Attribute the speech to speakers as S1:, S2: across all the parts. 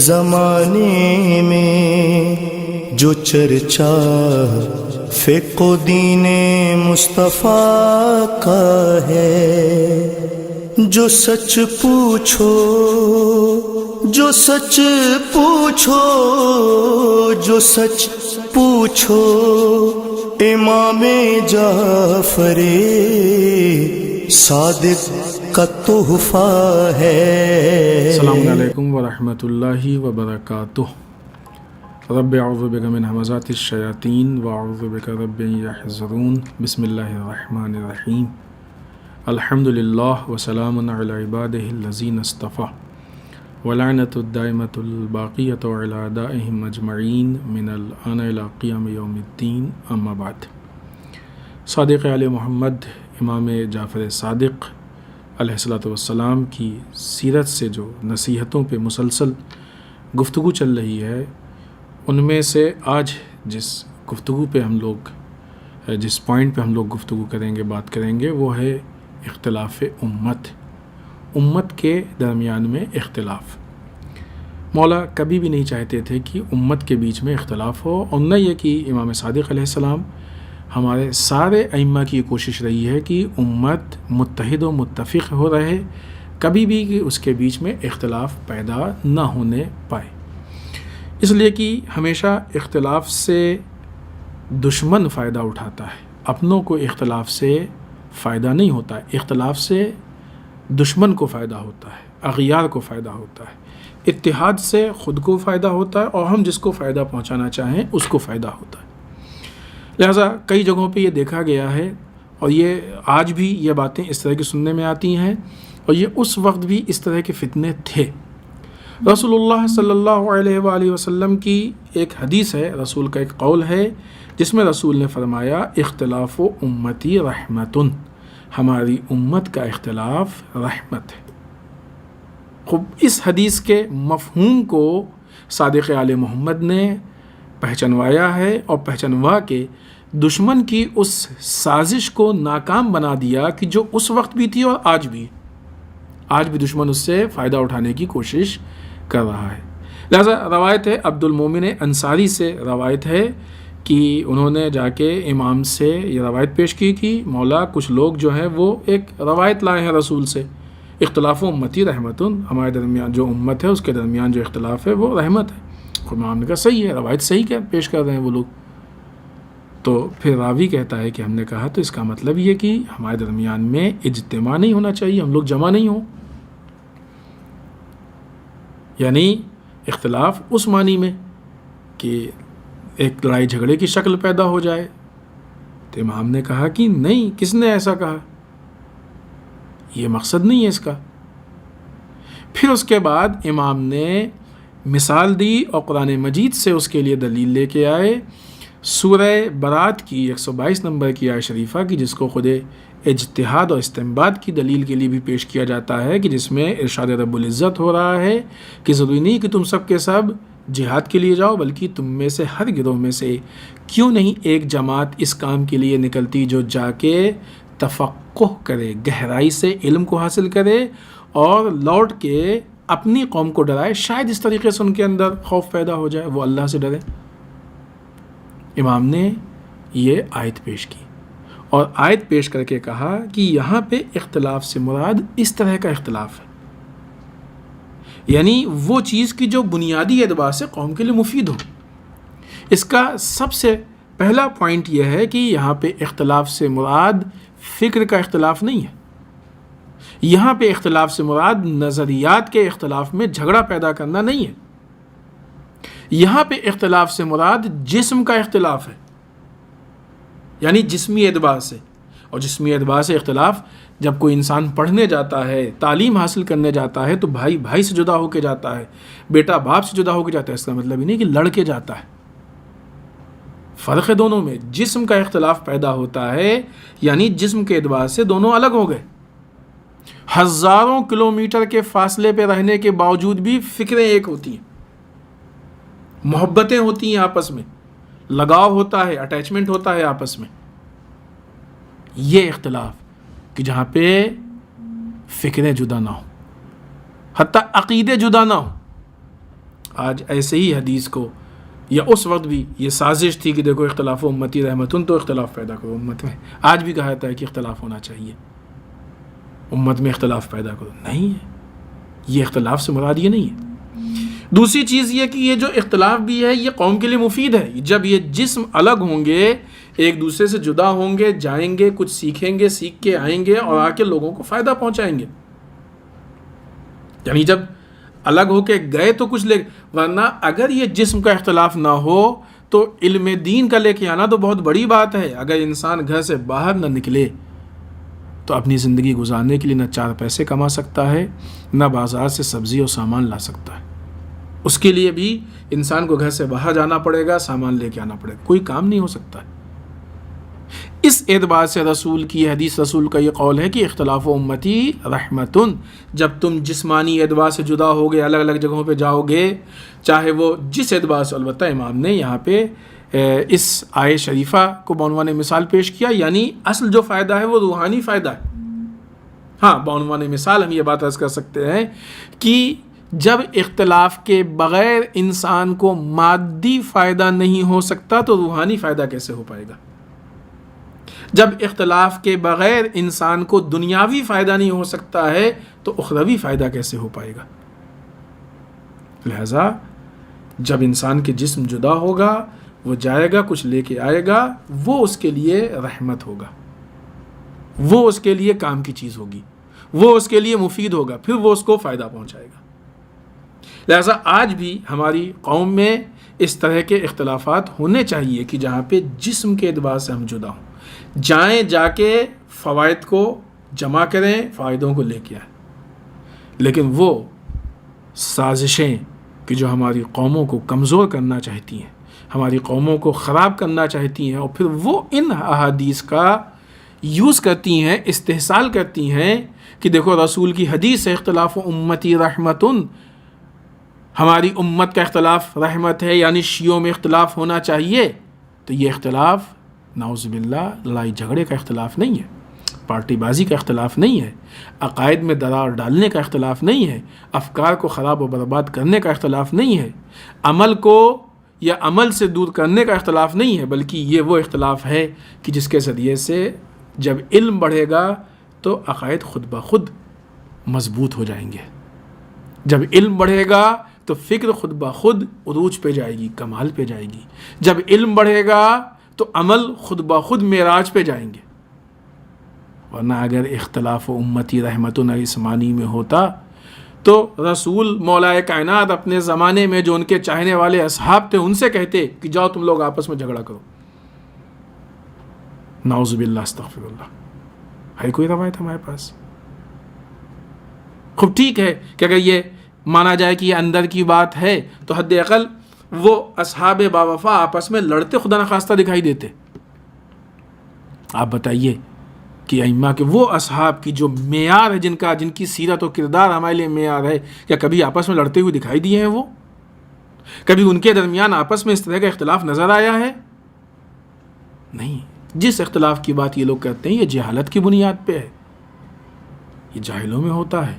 S1: زمانے میں جو چرچا فقہ و دین مصطفیٰ کا ہے، جو سچ پوچھو جو سچ پوچھو جو سچ پوچھو امام جعفر صادق کا تحفہ ہے۔
S2: السلام علیکم ورحمۃ اللہ وبرکاتہ۔ رب اعوذ بک من همزات الشیاطین واعوذ بک رب ان یحضرون۔ بسم اللہ الرحمن الرحیم۔ الحمد للہ وسلام علی عبادہ الذین اصطفیٰ ولعنۃ الدائمۃ الباقیۃ علی اعدائہم اجمعین من الآن الی قیام یوم الدین، اما بعد۔ صادق آل محمد امام جعفر صادق علیہ الصلوۃ والسلام کی سیرت سے جو نصیحتوں پہ مسلسل گفتگو چل رہی ہے، ان میں سے آج جس گفتگو پہ ہم لوگ جس پوائنٹ پہ ہم لوگ گفتگو کریں گے، بات کریں گے، وہ ہے اختلاف امت کے درمیان میں اختلاف۔ مولا کبھی بھی نہیں چاہتے تھے کہ امت کے بیچ میں اختلاف ہو، اور نہ یہ کہ امام صادق علیہ السلام، ہمارے سارے ائمہ کی یہ کوشش رہی ہے کہ امت متحد و متفق ہو رہے، کبھی بھی کہ اس کے بیچ میں اختلاف پیدا نہ ہونے پائے۔ اس لیے کہ ہمیشہ اختلاف سے دشمن فائدہ اٹھاتا ہے، اپنوں کو اختلاف سے فائدہ نہیں ہوتا ہے، اختلاف سے دشمن کو فائدہ ہوتا ہے، اغیار کو فائدہ ہوتا ہے۔ اتحاد سے خود کو فائدہ ہوتا ہے، اور ہم جس کو فائدہ پہنچانا چاہیں اس کو فائدہ ہوتا ہے۔ لہٰذا کئی جگہوں پہ یہ دیکھا گیا ہے، اور یہ آج بھی یہ باتیں اس طرح کی سننے میں آتی ہیں، اور یہ اس وقت بھی اس طرح کے فتنے تھے۔ رسول اللہ صلی اللہ علیہ وآلہ وسلم کی ایک حدیث ہے، رسول کا ایک قول ہے، جس میں رسول نے فرمایا اختلاف و امتی رحمتن، ہماری امت کا اختلاف رحمت ہے۔ خوب اس حدیث کے مفہوم کو صادق آل محمد نے پہچنوایا ہے، اور پہچنوا کے دشمن کی اس سازش کو ناکام بنا دیا کہ جو اس وقت بھی تھی اور آج بھی دشمن اس سے فائدہ اٹھانے کی کوشش کر رہا ہے۔ لہذا روایت ہے، عبد المومن انصاری سے روایت ہے کہ انہوں نے جا کے امام سے یہ روایت پیش کی کہ مولا کچھ لوگ جو ہیں وہ ایک روایت لائے ہیں رسول سے، اختلاف و امتی رحمتن، ہمارے درمیان جو امت ہے اس کے درمیان جو اختلاف ہے وہ رحمت ہے۔ امام نے کہا صحیح ہے، روایت صحیح کیا پیش کر رہے ہیں وہ لوگ۔ تو پھر راوی کہتا ہے کہ ہم نے کہا تو اس کا مطلب یہ کہ ہمارے درمیان میں اجتماع نہیں ہونا چاہیے، ہم لوگ جمع نہیں ہوں، یعنی اختلاف اس معنی میں کہ ایک لڑائی جھگڑے کی شکل پیدا ہو جائے۔ تو امام نے کہا کہ نہیں، کس نے ایسا کہا، یہ مقصد نہیں ہے اس کا۔ پھر اس کے بعد امام نے مثال دی اور قرآن مجید سے اس کے لیے دلیل لے کے آئے، سورہ برات کی 122 نمبر کی آیت شریفہ کی، جس کو خود اجتہاد اور استنباط کی دلیل کے لیے بھی پیش کیا جاتا ہے، کہ جس میں ارشاد رب العزت ہو رہا ہے کہ ضروری نہیں کہ تم سب کے سب جہاد کے لیے جاؤ، بلکہ تم میں سے ہر گروہ میں سے کیوں نہیں ایک جماعت اس کام کے لیے نکلتی جو جا کے تفقہ کرے، گہرائی سے علم کو حاصل کرے، اور لوٹ کے اپنی قوم کو ڈرائے، شاید اس طریقے سے ان کے اندر خوف پیدا ہو جائے، وہ اللہ سے ڈرے۔ امام نے یہ آیت پیش کی، اور آیت پیش کر کے کہا کہ یہاں پہ اختلاف سے مراد اس طرح کا اختلاف ہے، یعنی وہ چیز کی جو بنیادی اعتبار سے قوم کے لیے مفید ہو۔ اس کا سب سے پہلا پوائنٹ یہ ہے کہ یہاں پہ اختلاف سے مراد فکر کا اختلاف نہیں ہے، یہاں پہ اختلاف سے مراد نظریات کے اختلاف میں جھگڑا پیدا کرنا نہیں ہے، یہاں پہ اختلاف سے مراد جسم کا اختلاف ہے، یعنی جسمی اعتبار سے۔ اور جسمی اعتبار سے اختلاف، جب کوئی انسان پڑھنے جاتا ہے، تعلیم حاصل کرنے جاتا ہے، تو بھائی بھائی سے جدا ہو کے جاتا ہے، بیٹا باپ سے جدا ہو کے جاتا ہے، اس کا مطلب ہی نہیں کہ لڑ کے جاتا ہے۔ فرق ہے دونوں میں، جسم کا اختلاف پیدا ہوتا ہے، یعنی جسم کے اعتبار سے دونوں الگ ہو گئے، ہزاروں کلومیٹر کے فاصلے پہ رہنے کے باوجود بھی فکریں ایک ہوتی ہیں، محبتیں ہوتی ہیں آپس میں، لگاؤ ہوتا ہے، اٹیچمنٹ ہوتا ہے آپس میں۔ یہ اختلاف کہ جہاں پہ فکریں جدا نہ ہوں، حتیٰ عقیدے جدا نہ ہوں، آج ایسے ہی حدیث کو، یا اس وقت بھی یہ سازش تھی کہ دیکھو اختلاف امتی رحمتن، تو اختلاف پیدا کرو امت میں. آج بھی کہا جاتا ہے کہ اختلاف ہونا چاہیے، امت میں اختلاف پیدا کرو. نہیں ہے، یہ اختلاف سے مراد یہ نہیں ہے. دوسری چیز یہ کہ یہ جو اختلاف بھی ہے یہ قوم کے لیے مفید ہے. جب یہ جسم الگ ہوں گے، ایک دوسرے سے جدا ہوں گے، جائیں گے، کچھ سیکھیں گے، سیکھ کے آئیں گے اور آ کے لوگوں کو فائدہ پہنچائیں گے. یعنی جب الگ ہو کے گئے تو کچھ لے، ورنہ اگر یہ جسم کا اختلاف نہ ہو تو علم دین کا لے کے آنا تو بہت بڑی بات ہے. اگر انسان گھر سے باہر نہ نکلے تو اپنی زندگی گزارنے کے لیے نہ 4 پیسے کما سکتا ہے، نہ بازار سے سبزی اور سامان لا سکتا ہے. اس کے لیے بھی انسان کو گھر سے باہر جانا پڑے گا، سامان لے کے آنا پڑے گا، کوئی کام نہیں ہو سکتا. اس اعتبار سے رسول کی حدیث، رسول کا یہ قول ہے کہ اختلاف امتی رحمتن. جب تم جسمانی اعتبار سے جدا ہوگے، الگ الگ جگہوں پہ جاؤ گے، چاہے وہ جس اعتبار سے، البتہ امام نے یہاں پہ اس آیت شریفہ کو بعنوان مثال پیش کیا، یعنی اصل جو فائدہ ہے وہ روحانی فائدہ ہے. ہاں، بعنوان مثال ہم یہ بات عرض کر سکتے ہیں کہ جب اختلاف کے بغیر انسان کو مادی فائدہ نہیں ہو سکتا تو روحانی فائدہ کیسے ہو پائے گا؟ جب اختلاف کے بغیر انسان کو دنیاوی فائدہ نہیں ہو سکتا ہے تو اخروی فائدہ کیسے ہو پائے گا؟ لہذا جب انسان کے جسم جدا ہوگا، وہ جائے گا، کچھ لے کے آئے گا، وہ اس کے لیے رحمت ہوگا، وہ اس کے لیے کام کی چیز ہوگی، وہ اس کے لیے مفید ہوگا، پھر وہ اس کو فائدہ پہنچائے گا. لہذا آج بھی ہماری قوم میں اس طرح کے اختلافات ہونے چاہیے کہ جہاں پہ جسم کے اعتبار سے ہم جدا ہوں، جائیں، جا کے فوائد کو جمع کریں، فائدوں کو لے کے آئیں. لیکن وہ سازشیں کہ جو ہماری قوموں کو کمزور کرنا چاہتی ہیں، ہماری قوموں کو خراب کرنا چاہتی ہیں، اور پھر وہ ان احادیث کا یوز کرتی ہیں، استحصال کرتی ہیں کہ دیکھو رسول کی حدیث ہے اختلاف امتی رحمتن، ہماری امت کا اختلاف رحمت ہے، یعنی شیعوں میں اختلاف ہونا چاہیے. تو یہ اختلاف نعوذ باللہ لڑائی جھگڑے کا اختلاف نہیں ہے، پارٹی بازی کا اختلاف نہیں ہے، عقائد میں درار ڈالنے کا اختلاف نہیں ہے، افکار کو خراب و برباد کرنے کا اختلاف نہیں ہے، عمل کو یا عمل سے دور کرنے کا اختلاف نہیں ہے، بلکہ یہ وہ اختلاف ہے کہ جس کے ذریعے سے جب علم بڑھے گا تو عقائد خود بخود مضبوط ہو جائیں گے. جب علم بڑھے گا تو فکر خود بخود عروج پہ جائے گی، کمال پہ جائے گی. جب علم بڑھے گا تو عمل خود بخود معراج پہ جائیں گے. ورنہ اگر اختلاف امتی رحمتن اس معنی میں ہوتا تو رسول مولا کائنات اپنے زمانے میں جو ان کے چاہنے والے اصحاب تھے ان سے کہتے کہ جاؤ تم لوگ آپس میں جھگڑا کرو. نعوذ باللہ، استغفر اللہ. ہے کوئی روایت ہمارے پاس؟ خوب ٹھیک ہے کہ اگر یہ مانا جائے کہ یہ اندر کی بات ہے تو حد اقل وہ اصحاب باوفا آپس میں لڑتے خدا نخواستہ دکھائی دیتے. آپ بتائیے کہ ائمہ کے وہ اصحاب کی جو معیار ہے، جن کی سیرت و کردار ہمارے لیے معیار ہے، کیا کبھی آپس میں لڑتے ہوئے دکھائی دیے ہیں؟ وہ کبھی ان کے درمیان آپس میں اس طرح کا اختلاف نظر آیا ہے؟ نہیں. جس اختلاف کی بات یہ لوگ کرتے ہیں یہ جہالت کی بنیاد پہ ہے، یہ جاہلوں میں ہوتا ہے،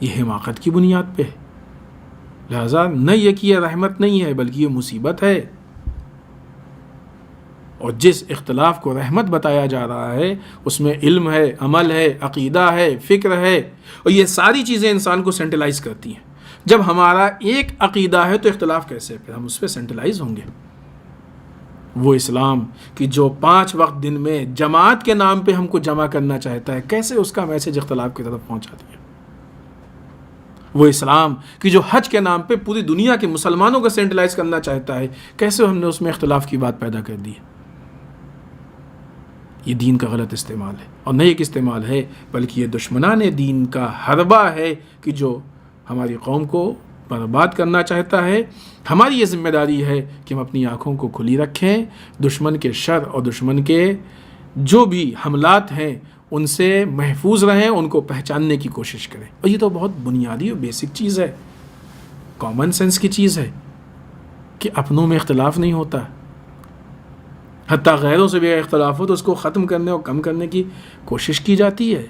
S2: یہ حماقت کی بنیاد پہ ہے. لہذا نہ یہ کہ یہ رحمت نہیں ہے بلکہ یہ مصیبت ہے. اور جس اختلاف کو رحمت بتایا جا رہا ہے اس میں علم ہے، عمل ہے، عقیدہ ہے، فکر ہے، اور یہ ساری چیزیں انسان کو سینٹرلائز کرتی ہیں. جب ہمارا ایک عقیدہ ہے تو اختلاف کیسے؟ پھر ہم اس پہ سینٹرلائز ہوں گے. وہ اسلام کہ جو 5 وقت دن میں جماعت کے نام پہ ہم کو جمع کرنا چاہتا ہے، کیسے اس کا میسج اختلاف کی طرف پہنچا دیا؟ وہ اسلام کہ جو حج کے نام پہ پوری دنیا کے مسلمانوں کو سینٹرلائز کرنا چاہتا ہے، کیسے ہم نے اس میں اختلاف کی بات پیدا کر دی؟ یہ دین کا غلط استعمال ہے، اور نہ ایک استعمال ہے بلکہ یہ دشمنان دین کا حربہ ہے کہ جو ہماری قوم کو برباد کرنا چاہتا ہے. ہماری یہ ذمہ داری ہے کہ ہم اپنی آنکھوں کو کھلی رکھیں، دشمن کے شر اور دشمن کے جو بھی حملات ہیں ان سے محفوظ رہیں، ان کو پہچاننے کی کوشش کریں. اور یہ تو بہت بنیادی اور بیسک چیز ہے، کامن سینس کی چیز ہے کہ اپنوں میں اختلاف نہیں ہوتا، حتیٰ غیروں سے بھی اختلاف ہو تو اس کو ختم کرنے اور کم کرنے کی کوشش کی جاتی ہے.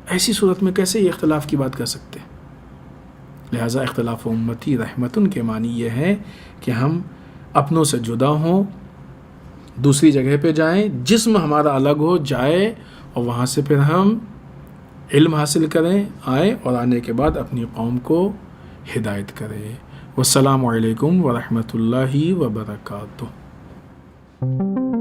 S2: ایسی صورت میں کیسے یہ اختلاف کی بات کر سکتے ہیں؟ لہٰذا اختلاف امتی رحمتن کے معنی یہ ہے کہ ہم اپنوں سے جدا ہوں، دوسری جگہ پہ جائیں، جسم ہمارا الگ ہو جائے، اور وہاں سے پھر ہم علم حاصل کریں، آئیں، اور آنے کے بعد اپنی قوم کو ہدایت کریں۔ والسلام علیکم ورحمۃ اللہ وبرکاتہ۔